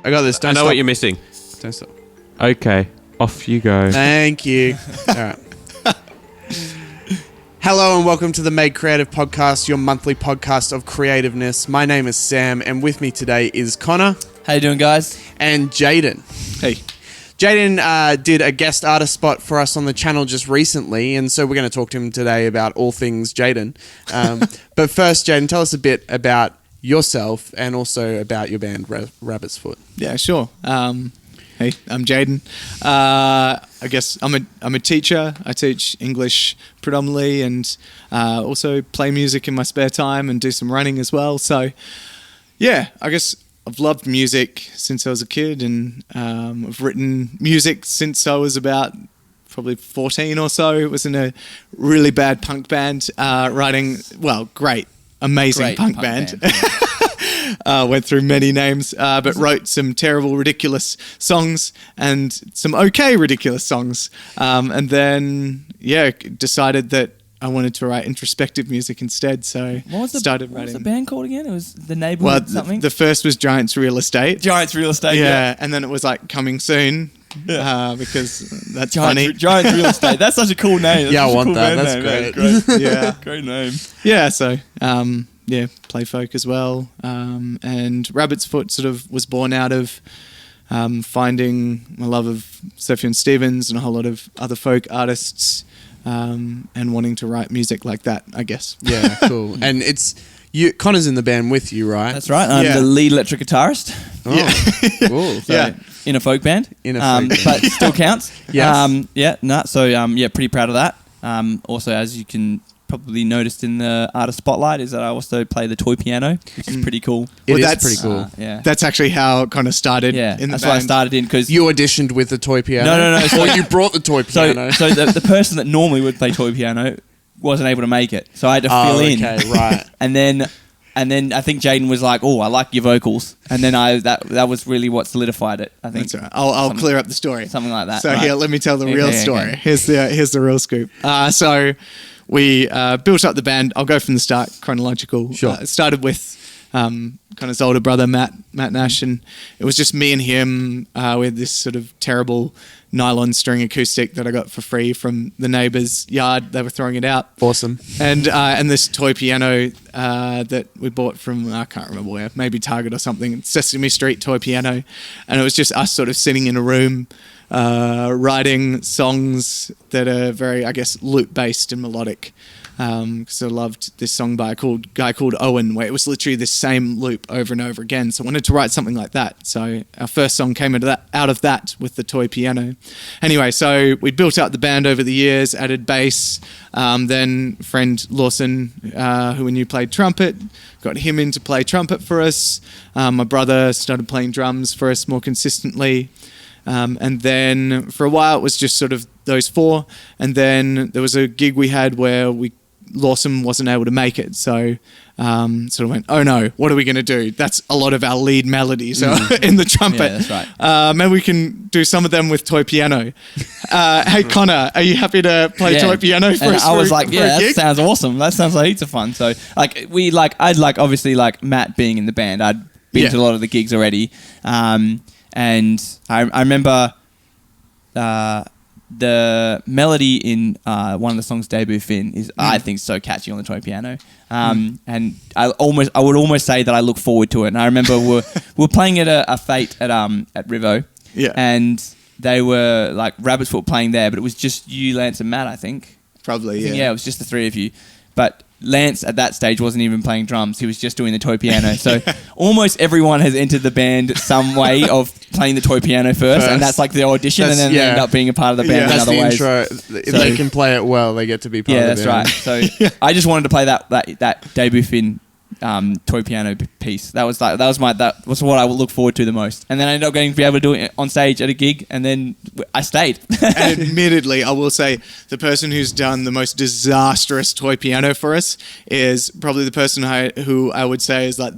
I got this. Don't I know stop. what you're missing. Don't stop. Okay, off you go. Thank you. All right. Hello and welcome to the Made Creative Podcast, your monthly podcast of creativeness. My name is Sam, and with me today is Connor. How you doing, guys? And Jadon. Hey. Jadon did a guest artist spot for us on the channel just recently, and so we're going to talk to him today about all things Jadon. But first, Jadon, tell us a bit about yourself and also about your band, Rabbits Foot. Yeah, sure. Hey, I'm Jadon. I guess I'm a teacher. I teach English predominantly, and also play music in my spare time and do some running as well. So, yeah, I guess I've loved music since I was a kid, and I've written music since I was about probably 14 or so. It was in a really bad punk band, writing, well, amazing punk band. Went through many names, but wrote some terrible, ridiculous songs and some okay, ridiculous songs. And then, decided that I wanted to write introspective music instead. So started writing. What was the band called again? It was The Neighborhood something? The first was Giants Real Estate. Giants Real Estate, yeah. And then it was like Coming Soon. Yeah. Because that's funny. Giants Real Estate. That's such a cool name. Yeah, I want cool that. That's name, great. Yeah. Great name. Yeah, so... play folk as well. And Rabbits Foot sort of was born out of finding my love of Sufjan Stevens and a whole lot of other folk artists, and wanting to write music like that, I guess. Yeah, cool. And it's you. Connor's in the band with you, right? That's right. I'm the lead electric guitarist. Oh, yeah. Cool. So, in a folk band. But still counts. Yes. So pretty proud of that. Also, as you can probably noticed in the artist spotlight, is that I also play the toy piano, which is pretty cool. That's pretty cool. That's actually how it kind of started. Yeah, in the that's band. why I started in, because you auditioned with the toy piano. No. So you brought the toy piano. So the person that normally would play toy piano wasn't able to make it, so I had to fill in. Okay, right. and then I think Jadon was like, "Oh, I like your vocals," and then that was really what solidified it. I think. That's right. I'll clear up the story. Something like that. So right. here, let me tell the real story. Okay. Here's the real scoop. So we built up the band. I'll go from the start, chronological. Sure. It started with Connor's older brother, Matt Nash, and it was just me and him. We had this sort of terrible nylon string acoustic that I got for free from the neighbour's yard. They were throwing it out. Awesome. And this toy piano that we bought from, I can't remember where, maybe Target or something, Sesame Street toy piano. And it was just us sort of sitting in a room, writing songs that are very, I guess, loop-based and melodic. Because I loved this song by a guy called Owen, where it was literally this same loop over and over again. So I wanted to write something like that. So our first song came out of that with the toy piano. Anyway, so we built up the band over the years, added bass. Then friend Lawson, who we knew played trumpet, got him in to play trumpet for us. My brother started playing drums for us more consistently. And then for a while it was just sort of those four. And then there was a gig we had where Lawson wasn't able to make it. So sort of went, oh no, what are we going to do? That's a lot of our lead melodies in the trumpet. Yeah, that's right. Maybe we can do some of them with toy piano. Hey Connor, are you happy to play toy piano for us? I was like, that sounds awesome. That sounds like heaps of fun. So I'd obviously Matt being in the band. I'd been to a lot of the gigs already. And I remember the melody in one of the songs, Debut Fin, is I think so catchy on the toy piano. And I would almost say that I look forward to it. And I remember we're playing at a fete at Rivo, and they were like Rabbits Foot playing there, but it was just you, Lance, and Matt, I think. Probably, Yeah, it was just the three of you. But Lance at that stage wasn't even playing drums. He was just doing the toy piano. So almost everyone has entered the band some way of playing the toy piano first. And that's like the audition, and then they end up being a part of the band in other ways. Intro. If they can play it well, they get to be part of the band. Yeah, that's right. So I just wanted to play that Debut Fin toy piano piece. That was what I would look forward to the most. And then I ended up getting to be able to do it on stage at a gig, and then I stayed. And admittedly, I will say the person who's done the most disastrous toy piano for us is probably the person who I would say is like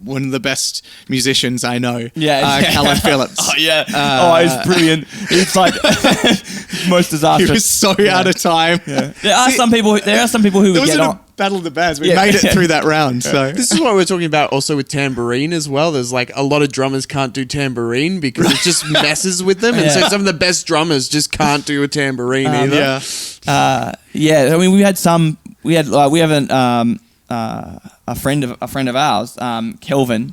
one of the best musicians I know. Callum Phillips. Oh yeah. He's brilliant. It's like most disastrous. He was so out of time. Yeah. There are some people who would get on. Battle of the Bands. We made it through that round. So This is what we're talking about also with tambourine as well. There's like a lot of drummers can't do tambourine because it just messes with them. And so some of the best drummers just can't do a tambourine either. I mean, we have a friend of ours, Kelvin.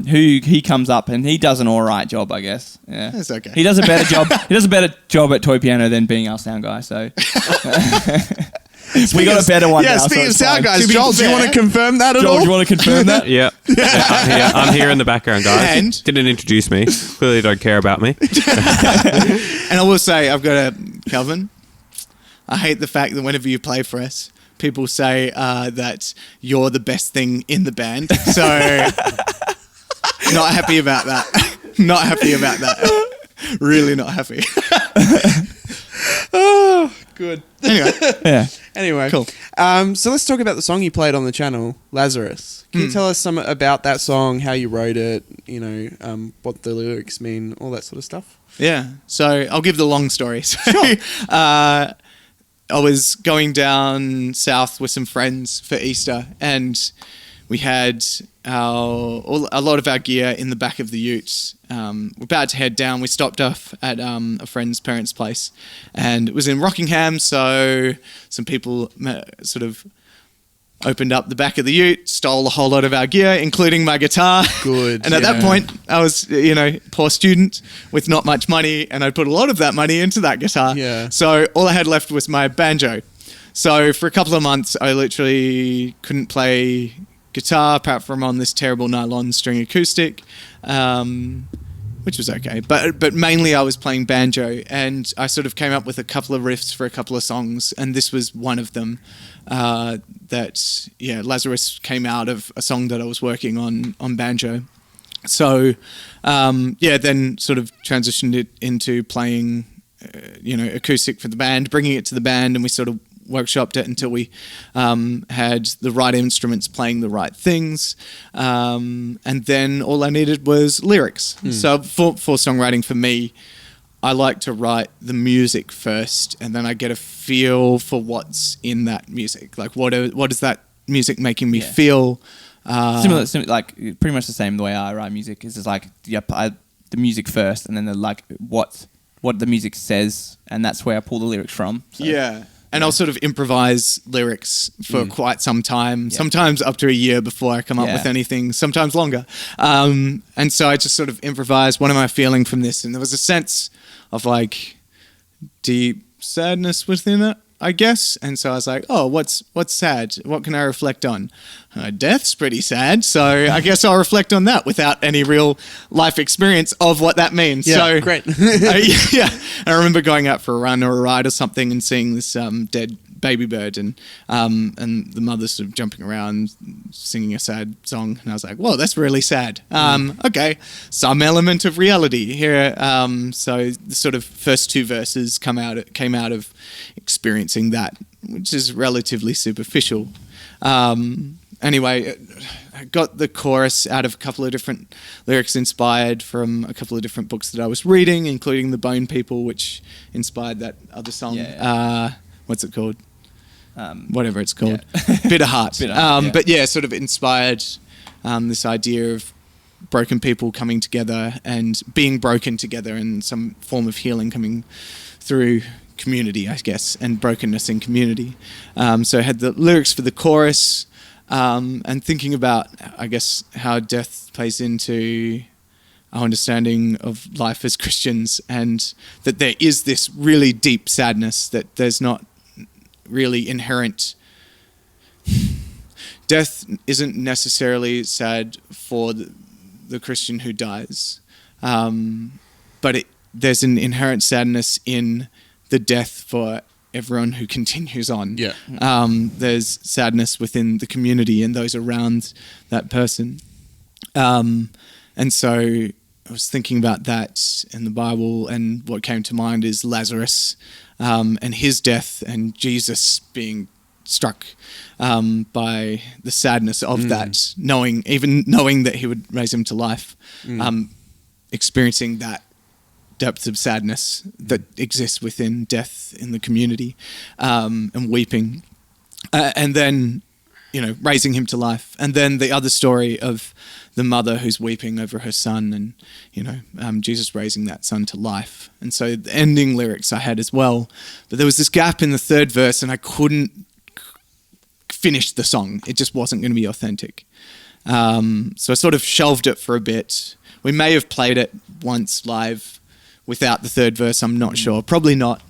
Who he comes up and he does an all right job, I guess. Yeah, that's okay. He does a better job. He does a better job at toy piano than being our sound guy. So we got a better one. Yeah, now, speaking so of sound fine. guys, Joel, do you want to confirm that at all? Joel, do you want to confirm that? Yeah. I'm here in the background, guys. And- Didn't introduce me. Clearly don't care about me. And I will say, I've got a Calvin. I hate the fact that whenever you play for us, people say that you're the best thing in the band. So, not happy about that. Not happy about that. Really not happy. Oh, good. Anyway, Yeah. Anyway, Cool. So let's talk about the song you played on the channel, Lazarus. Can you tell us some about that song, how you wrote it, what the lyrics mean, all that sort of stuff? yeah. So I'll give the long story. So, I was going down south with some friends for Easter, and we had a lot of our gear in the back of the ute. We're about to head down. We stopped off at a friend's parents' place, and it was in Rockingham. So some people sort of opened up the back of the ute, stole a whole lot of our gear, including my guitar. Good. And at that point, I was, poor student with not much money, and I put a lot of that money into that guitar. Yeah. So all I had left was my banjo. So for a couple of months, I literally couldn't play guitar apart from on this terrible nylon string acoustic, which was okay. But mainly I was playing banjo, and I sort of came up with a couple of riffs for a couple of songs, and this was one of them. Lazarus came out of a song that I was working on banjo. So, then sort of transitioned it into playing, acoustic for the band, bringing it to the band, and we sort of workshopped it until we had the right instruments playing the right things. And then all I needed was lyrics. So for songwriting for me, I like to write the music first, and then I get a feel for what's in that music. Like, what is that music making me feel? Similar, like pretty much the same the way I write music. Is just like the music first, and then what the music says, and that's where I pull the lyrics from. So. Yeah. And I'll sort of improvise lyrics for quite some time, sometimes up to a year before I come up with anything, sometimes longer. And so I just sort of improvise, what am I feeling from this? And there was a sense of like deep sadness within it, I guess. And so I was like, oh, what's sad? What can I reflect on? Death's pretty sad, so I guess I'll reflect on that without any real life experience of what that means. Yeah, so great. I remember going out for a run or a ride or something and seeing this dead baby bird, and the mother sort of jumping around singing a sad song, and I was like, whoa, that's really sad. Okay, some element of reality here. So the sort of first two verses came out of experiencing that, which is relatively superficial. Anyway, I got the chorus out of a couple of different lyrics inspired from a couple of different books that I was reading, including The Bone People, which inspired that other song. What's it called? Whatever it's called. Bitter Heart. But sort of inspired this idea of broken people coming together and being broken together, and some form of healing coming through community, I guess, and brokenness in community. So I had the lyrics for the chorus, and thinking about, I guess, how death plays into our understanding of life as Christians, and that there is this really deep sadness, that there's not really inherent. Death isn't necessarily sad for the Christian who dies, but there's an inherent sadness in the death for everyone who continues on. Yeah. There's sadness within the community and those around that person. And so I was thinking about that in the Bible, and what came to mind is Lazarus and his death, and Jesus being struck by the sadness of that, knowing that he would raise him to life, experiencing that depth of sadness that exists within death in the community, and weeping. and then, raising him to life. And then the other story of the mother who's weeping over her son and, Jesus raising that son to life. And so the ending lyrics I had as well. But there was this gap in the third verse and I couldn't finish the song. It just wasn't going to be authentic. So I sort of shelved it for a bit. We may have played it once live without the third verse. I'm not sure. Probably not.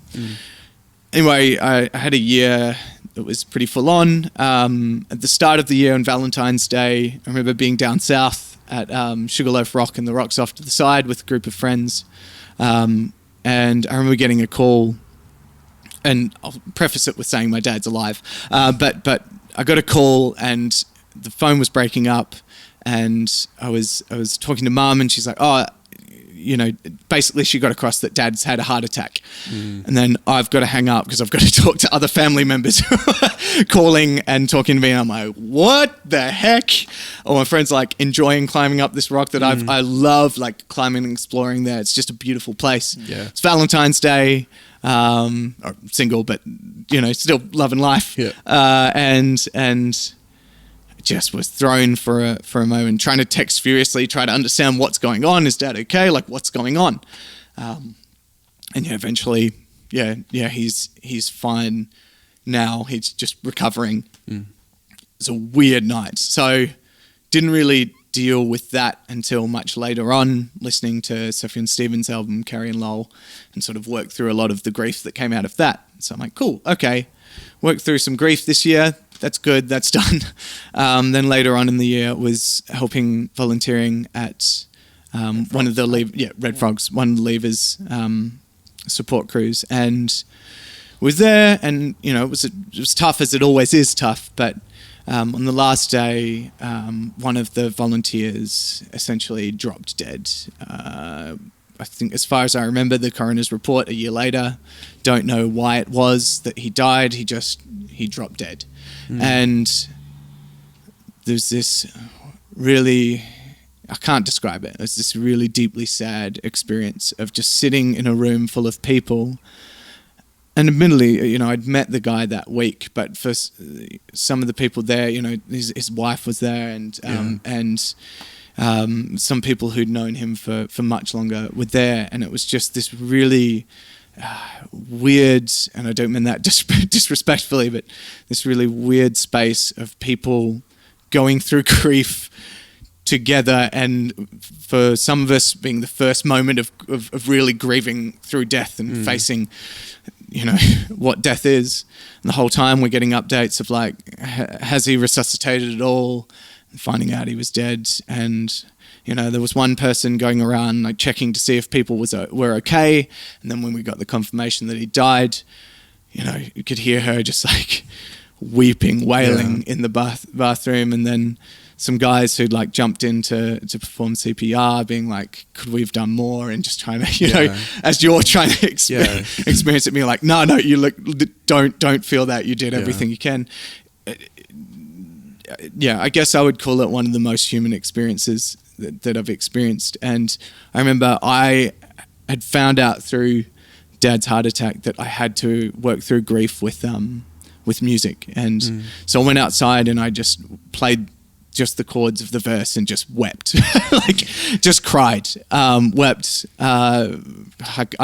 Anyway, I had a year that was pretty full on. At the start of the year on Valentine's Day, I remember being down south at Sugarloaf Rock and the rocks off to the side with a group of friends. And I remember getting a call, and I'll preface it with saying my dad's alive. But I got a call and the phone was breaking up, and I was talking to Mum, and she's like, basically she got across that Dad's had a heart attack. And then I've got to hang up because I've got to talk to other family members who are calling and talking to me, and I'm like, what the heck? Or my friend's like enjoying climbing up this rock that I love, like climbing and exploring there. It's just a beautiful place. Yeah. It's Valentine's Day, or single, but still loving life. Yeah. And just was thrown for a moment, trying to text furiously, try to understand what's going on. Is Dad okay? Like, what's going on? And eventually, he's fine now. He's just recovering. It's a weird night. So didn't really deal with that until much later on, listening to Sufjan Stevens' album, Carrie and Lowell, and sort of worked through a lot of the grief that came out of that. So I'm like, cool, okay. Worked through some grief this year. That's good. That's done. Then later on in the year, was volunteering at one of the Red Frogs, one of the Levers support crews, and was there. And it was tough, as it always is tough. But on the last day, one of the volunteers essentially dropped dead. I think, as far as I remember, the coroner's report a year later, don't know why it was that he died. He dropped dead. And there's this really, I can't describe it. It's this really deeply sad experience of just sitting in a room full of people. And admittedly, I'd met the guy that week, but for some of the people there, his wife was there, and some people who'd known him for much longer were there, and it was just this really weird, and I don't mean that disrespectfully, but this really weird space of people going through grief together, and for some of us being the first moment of really grieving through death and facing what death is. And the whole time we're getting updates of like, has he resuscitated at all? And finding out he was dead. And there was one person going around like checking to see if people were okay. And then when we got the confirmation that he died, you could hear her just like weeping, wailing in the bathroom. And then some guys who'd like jumped in to perform CPR, being like, could we have done more? And just trying to, as you're trying to experience it, being like, no, you look, don't feel that. You did everything you can. I guess I would call it one of the most human experiences that I've experienced. And I remember I had found out through Dad's heart attack that I had to work through grief with music. And so I went outside and I just played just the chords of the verse and just wept, like just cried, wept. I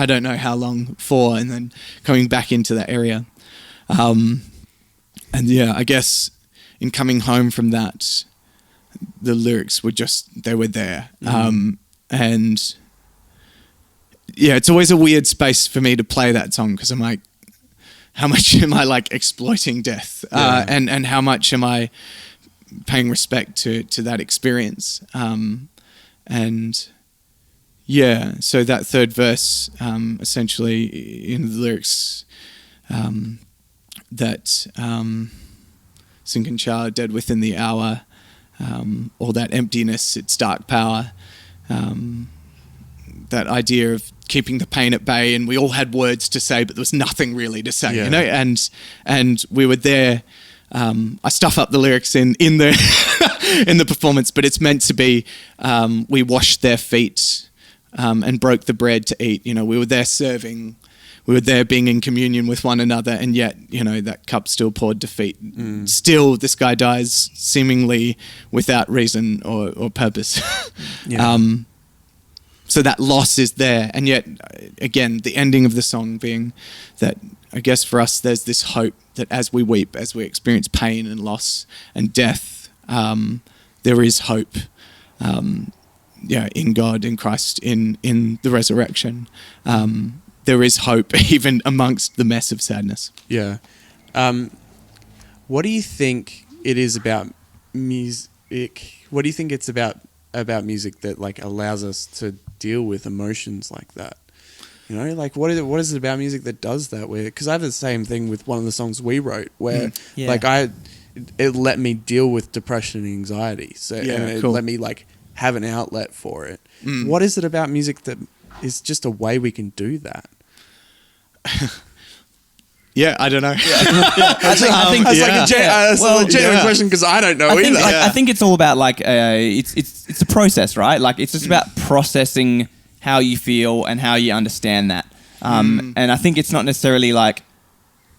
don't know how long for, and then coming back into that area. I guess in coming home from that, the lyrics were they were there. And it's always a weird space for me to play that song, because I'm like, how much am I like exploiting death? And how much am I paying respect to that experience? So that third verse, essentially in the lyrics, that sinking child dead within the hour, all that emptiness, its dark power, that idea of keeping the pain at bay, and we all had words to say, but there was nothing really to say, and we were there. I stuff up the lyrics in the in the performance, but it's meant to be, we washed their feet and broke the bread to eat. We were there serving we were there being in communion with one another, and yet, you know, that cup still poured defeat. Still, this guy dies seemingly without reason or purpose. So that loss is there. And yet, again, the ending of the song being that, I guess for us, there's this hope that as we weep, as we experience pain and loss and death, there is hope. In God, in Christ, in the resurrection. There is hope even amongst the mess of sadness. Yeah. What do you think it is about music? What do you think it's about music that like allows us to deal with emotions like that? You know, like what is it about music that does that? Because I have the same thing with one of the songs we wrote, where it let me deal with depression and anxiety. So and it let me like have an outlet for it. What is it about music that is just a way we can do that? I don't know. I think it's like a genuine question because I don't know either. I think it's all about like it's a process, right? Like it's just about processing how you feel and how you understand that. And I think it's not necessarily like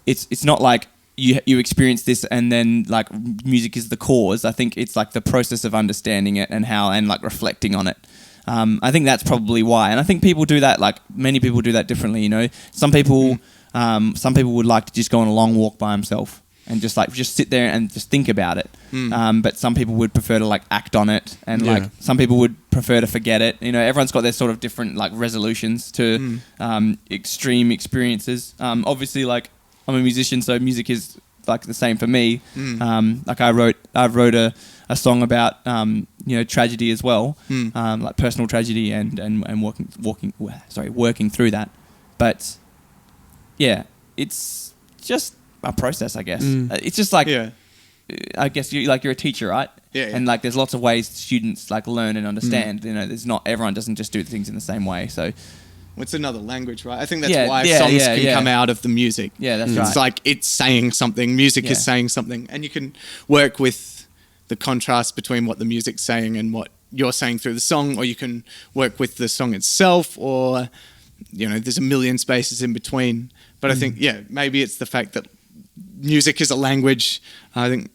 it's not like you experience this and then like music is the cause. I think it's like the process of understanding it and like reflecting on it. I think that's probably why. And I think people do that, like many people do that differently, you know. Some people would like to just go on a long walk by himself and just sit there and just think about it. But some people would prefer to like act on it, and like some people would prefer to forget it. You know, everyone's got their sort of different like resolutions to extreme experiences. Obviously, like I'm a musician, so music is like the same for me. Like I wrote a song about tragedy as well, like personal tragedy and working through that. But yeah, it's just a process, I guess. It's just like I guess you're a teacher, right? Yeah. And like there's lots of ways students like learn and understand. You know, there's not everyone doesn't just do things in the same way. So it's another language, right? I think that's why songs can come out of the music. Yeah, that's right. It's like it's saying something. Music is saying something, and you can work with the contrast between what the music's saying and what you're saying through the song, or you can work with the song itself, or there's a million spaces in between. But I think maybe it's the fact that music is a language. I think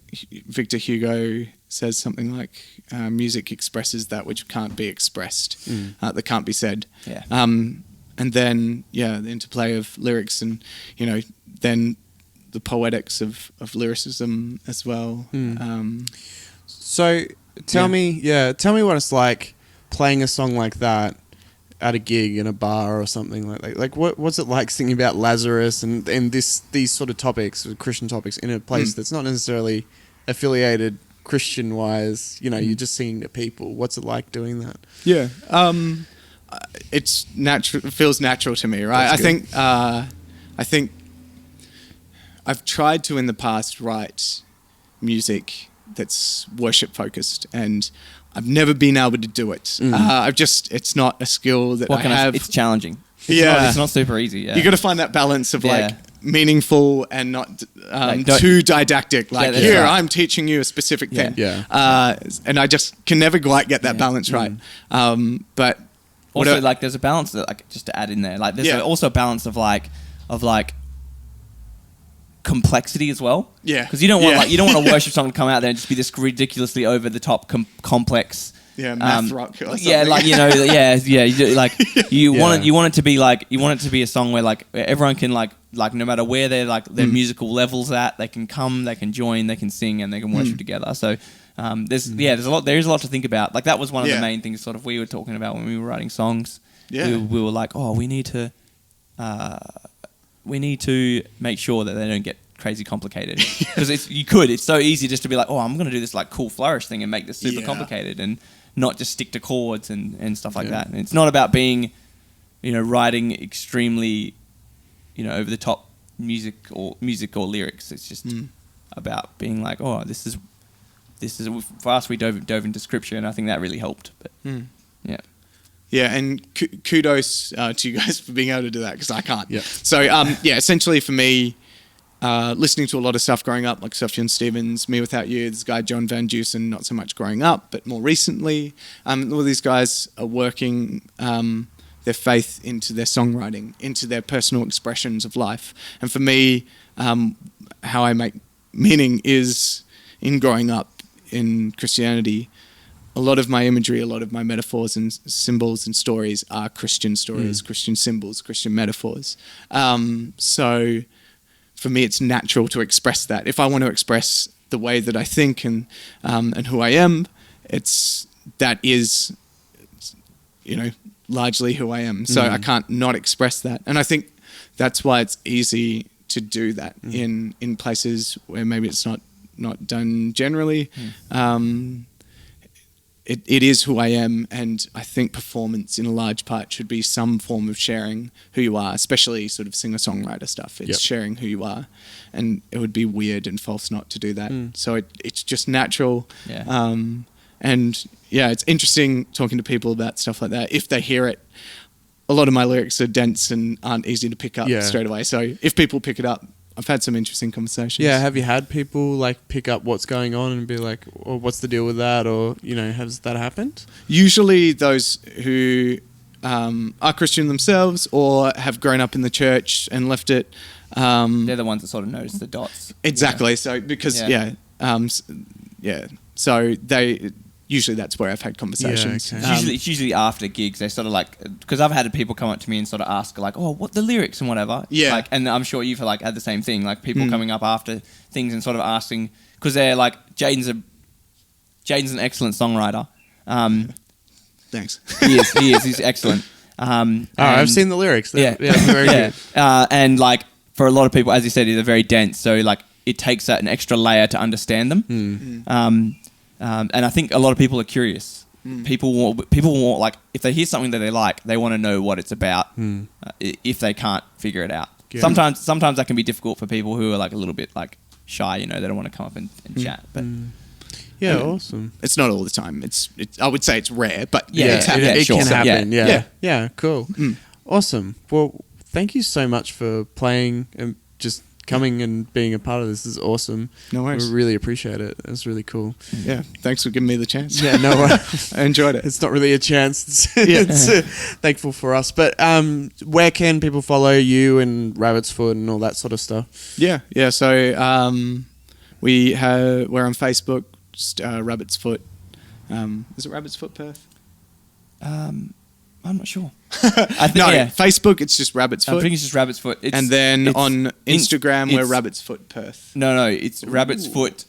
Victor Hugo says something like music expresses that which can't be expressed, that can't be said. Yeah. And then the interplay of lyrics and then the poetics of lyricism as well. So tell me what it's like playing a song like that at a gig in a bar or something like that. Like what's it like singing about Lazarus and these sort of topics, Christian topics, in a place that's not necessarily affiliated Christian wise? You're just singing to people. What's it like doing that? Yeah. It's natural. It feels natural to me, right? I think I've tried to in the past write music that's worship focused, and I've never been able to do it. It's not a skill that I have. It's challenging. It's not super easy. Yeah. You got to find that balance of like meaningful and not too didactic. Like here, right. I'm teaching you a specific thing. And I just can never quite get that balance right. But also, like, there's a balance that, like, just to add in there, like, there's also a balance of complexity as well. Yeah. Because you don't want a worship song to come out there and just be this ridiculously over the top complex. Yeah, math rock or something. Yeah, like, you do, like you want it to be like, you want it to be a song where like everyone can like no matter where they're like their musical levels at, they can come, they can join, they can sing, and they can worship together. So there is a lot to think about. Like that was one of the main things sort of we were talking about when we were writing songs. Yeah. We were like, we need to make sure that they don't get crazy complicated, because it's so easy just to be like, I'm going to do this like cool flourish thing and make this super complicated and not just stick to chords and stuff like that. And it's not about being, writing extremely, over the top music or lyrics. It's just about being like, this is for us. We dove into scripture, and I think that really helped. But yeah, and kudos to you guys for being able to do that, because I can't. Yeah. So essentially for me, listening to a lot of stuff growing up, like Sufjan Stevens, Me Without You, this guy John Van Dusen, not so much growing up, but more recently. All these guys are working their faith into their songwriting, into their personal expressions of life. And for me, how I make meaning is in growing up in Christianity. A lot of my imagery, a lot of my metaphors and symbols and stories are Christian stories, Christian symbols, Christian metaphors. So for me, it's natural to express that. If I want to express the way that I think and who I am, that is, largely who I am. So I can't not express that. And I think that's why it's easy to do that in places where maybe it's not done generally. It is who I am, and I think performance in a large part should be some form of sharing who you are, especially sort of singer-songwriter stuff. It's sharing who you are, and it would be weird and false not to do that. So it's just natural. Yeah. And yeah, it's interesting talking to people about stuff like that. If they hear it, a lot of my lyrics are dense and aren't easy to pick up straight away. So if people pick it up, I've had some interesting conversations. Yeah, have you had people like pick up what's going on and be like, "Oh, what's the deal with that?" Or has that happened? Usually, those who are Christian themselves or have grown up in the church and left it. They're the ones that sort of notice the dots. Exactly. Yeah. So because so they. Usually that's where I've had conversations. Yeah, okay. It's usually after gigs. They sort of like, because I've had people come up to me and sort of ask like, "Oh, what the lyrics and whatever." Yeah. Like, and I'm sure you've had the same thing. Like people coming up after things and sort of asking, because they're like, Jadon's an excellent songwriter. Thanks. He is. He's excellent. I've seen the lyrics. They're Yeah. very good. And like for a lot of people, as you said, they're very dense. So like it takes an extra layer to understand them. And I think a lot of people are curious. People want like if they hear something that they like, they want to know what it's about. If they can't figure it out, sometimes that can be difficult for people who are like a little bit like shy. They don't want to come up and chat. But yeah, awesome. It's not all the time. I would say it's rare, but it's it sure. can happen. Yeah, cool. Mm. Awesome. Well, thank you so much for playing and just coming and being a part of this. Is awesome. No worries. We really appreciate it. It's really cool. Yeah, thanks for giving me the chance. Yeah, no worries. I enjoyed it. It's not really a chance. It's thankful for us. But where can people follow you and Rabbits Foot and all that sort of stuff? Yeah. So we're on Facebook, just Rabbits Foot. Is it Rabbits Foot Perth? I'm not sure. Facebook, it's just Rabbits Foot. I think it's just Rabbits Foot. And then on Instagram, we're Rabbits Foot Perth. No, it's Rabbits Foot.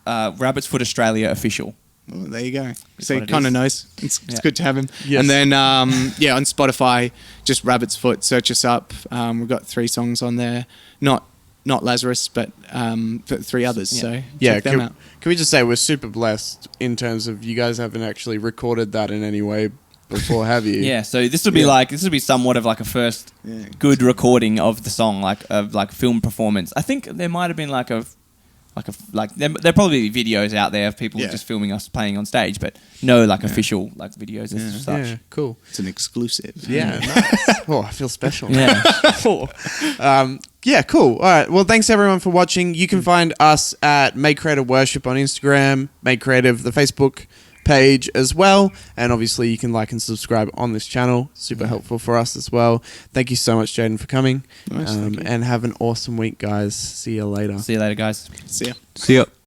Rabbits Foot Australia official. Oh, there you go. So he kind of knows. It's good to have him. Yes. And then on Spotify, just Rabbits Foot. Search us up. We've got 3 songs on there. Not Lazarus, but 3 others. So check them out. Can we just say we're super blessed in terms of you guys haven't actually recorded that in any way before, have you? Yeah. So this would be somewhat of like a first good recording of the song, like film performance. I think there might have been there'll probably be videos out there of people just filming us playing on stage, but no official like videos as such. Yeah, cool. It's an exclusive. Yeah, nice. Oh, I feel special. Yeah. Yeah, cool. All right. Well, thanks everyone for watching. You can find us at Make Creative Worship on Instagram, Make Creative, the Facebook page as well. And obviously you can like and subscribe on this channel. Super helpful for us as well. Thank you so much, Jadon, for coming. Nice, thank you. And have an awesome week, guys. See you later. See you later, guys. See ya. See ya.